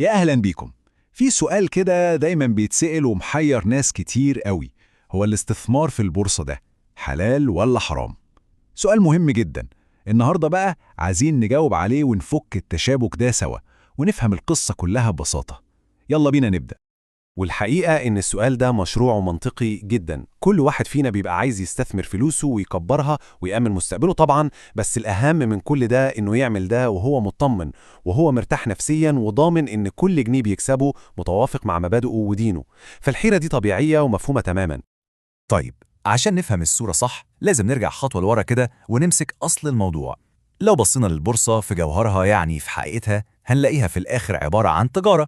يا أهلا بيكم. في سؤال كده دايما بيتسأل ومحير ناس كتير قوي. هو الاستثمار في البورصة ده حلال ولا حرام؟ سؤال مهم جدا. النهاردة بقى عايزين نجاوب عليه ونفك التشابك ده سوا ونفهم القصة كلها ببساطة. يلا بينا نبدأ. والحقيقة إن السؤال ده مشروع ومنطقي جدا. كل واحد فينا بيبقى عايز يستثمر فلوسه ويكبرها ويأمن مستقبله طبعا، بس الأهم من كل ده إنه يعمل ده وهو مطمن وهو مرتاح نفسيا وضامن إن كل جنيه بيكسبه متوافق مع مبادئه ودينه. فالحيرة دي طبيعية ومفهومة تماما. طيب، عشان نفهم الصورة صح لازم نرجع خطوة لورا كده ونمسك أصل الموضوع. لو بصينا للبورصة في جوهرها، يعني في حقيقتها، هنلاقيها في الآخر عبارة عن تجارة.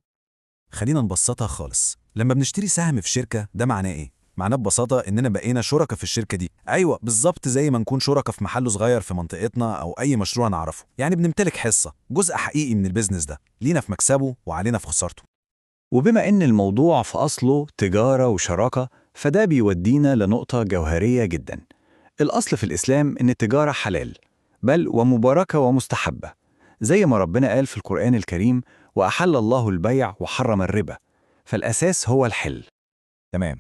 خلينا نبسطها خالص. لما بنشتري سهم في شركة ده معناه إيه؟ معناه ببساطة إننا بقينا شركة في الشركة دي. أيوة بالظبط، زي ما نكون شركة في محل صغير في منطقتنا أو أي مشروع نعرفه. يعني بنمتلك حصة، جزء حقيقي من البيزنس ده، لينا في مكسبه وعلينا في خسارته. وبما إن الموضوع في أصله تجارة وشراكة، فده بيودينا لنقطة جوهرية جدا. الأصل في الإسلام إن التجارة حلال، بل ومباركة ومستحبة، زي ما ربنا قال في القرآن الكريم: وأحل الله البيع وحرم الربا. فالأساس هو الحل. تمام.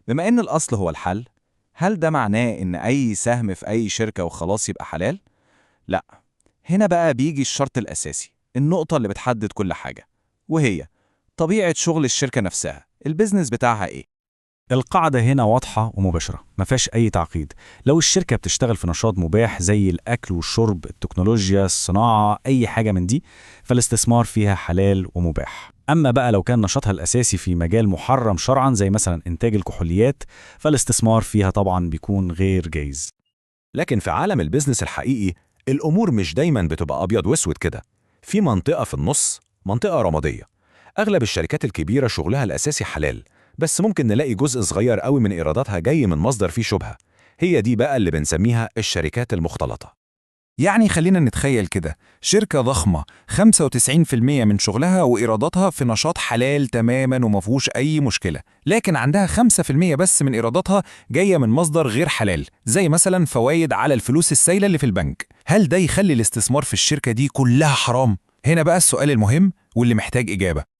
بما إن الأصل هو الحل، هل ده معناه إن أي سهم في أي شركة وخلاص يبقى حلال؟ لا. هنا بقى بيجي الشرط الأساسي، النقطة اللي بتحدد كل حاجة، وهي طبيعة شغل الشركة نفسها، البيزنس بتاعها إيه؟ القاعدة هنا واضحة ومباشرة، ما فيهاش أي تعقيد. لو الشركة بتشتغل في نشاط مباح زي الأكل والشرب، التكنولوجيا، الصناعة، أي حاجة من دي، فالاستثمار فيها حلال ومباح. أما بقى لو كان نشاطها الأساسي في مجال محرم شرعاً زي مثلا إنتاج الكحوليات، فالاستثمار فيها طبعاً بيكون غير جايز. لكن في عالم البيزنس الحقيقي الأمور مش دايما بتبقى أبيض وأسود كده. في منطقة في النص، منطقة رمادية. أغلب الشركات الكبيرة شغلها الأساسي حلال، بس ممكن نلاقي جزء صغير قوي من إيراداتها جاي من مصدر فيه شبهة. هي دي بقى اللي بنسميها الشركات المختلطة. يعني خلينا نتخيل كده، شركة ضخمة 95% من شغلها وإيراداتها في نشاط حلال تماما ومفهوش أي مشكلة، لكن عندها 5% بس من إيراداتها جاية من مصدر غير حلال، زي مثلا فوائد على الفلوس السايلة اللي في البنك. هل ده يخلي الاستثمار في الشركة دي كلها حرام؟ هنا بقى السؤال المهم واللي محتاج إجابة.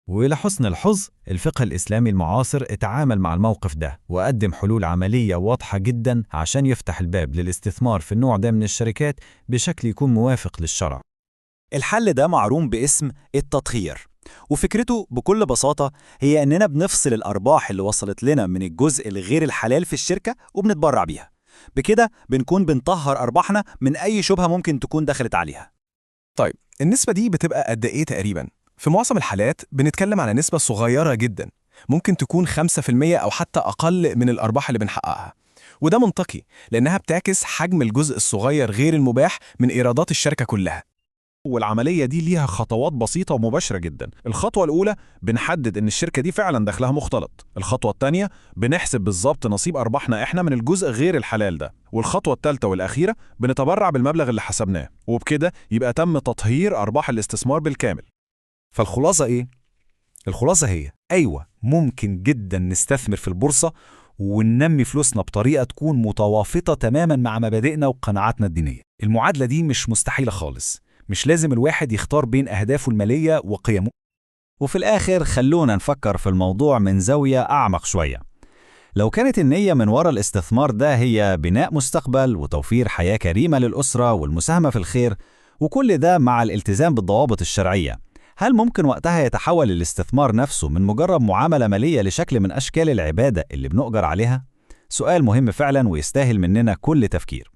ولحسن الحظ الفقه الإسلامي المعاصر اتعامل مع الموقف ده وقدم حلول عملية واضحة جدا عشان يفتح الباب للاستثمار في النوع ده من الشركات بشكل يكون موافق للشرع. الحل ده معروف باسم التطهير، وفكرته بكل بساطة هي إننا بنفصل الأرباح اللي وصلت لنا من الجزء الغير الحلال في الشركة وبنتبرع بيها. بكده بنكون بنطهر أرباحنا من أي شبهة ممكن تكون دخلت عليها. طيب، النسبة دي بتبقى قد إيه تقريبا؟ في معظم الحالات بنتكلم على نسبة صغيرة جدا، ممكن تكون 5% أو حتى أقل من الأرباح اللي بنحققها. وده منطقي لأنها بتعكس حجم الجزء الصغير غير المباح من إيرادات الشركة كلها. والعملية دي ليها خطوات بسيطة ومباشرة جدا. الخطوة الأولى بنحدد إن الشركة دي فعلا دخلها مختلط. الخطوة الثانية بنحسب بالظبط نصيب أرباحنا إحنا من الجزء غير الحلال ده. والخطوة الثالثة والأخيرة بنتبرع بالمبلغ اللي حسبناه، وبكده يبقى تم تطهير أرباح الاستثمار بالكامل. فالخلاصة إيه؟ الخلاصة هي أيوة، ممكن جدا نستثمر في البورصة وننمي فلوسنا بطريقة تكون متوافقة تماما مع مبادئنا وقناعاتنا الدينية. المعادلة دي مش مستحيلة خالص، مش لازم الواحد يختار بين أهدافه المالية وقيمه. وفي الآخر خلونا نفكر في الموضوع من زاوية أعمق شوية. لو كانت النية من وراء الاستثمار ده هي بناء مستقبل وتوفير حياة كريمة للأسرة والمساهمة في الخير، وكل ده مع الالتزام بالضوابط الشرعية، هل ممكن وقتها يتحول الاستثمار نفسه من مجرد معاملة مالية لشكل من أشكال العبادة اللي بنؤجر عليها؟ سؤال مهم فعلا ويستاهل مننا كل تفكير.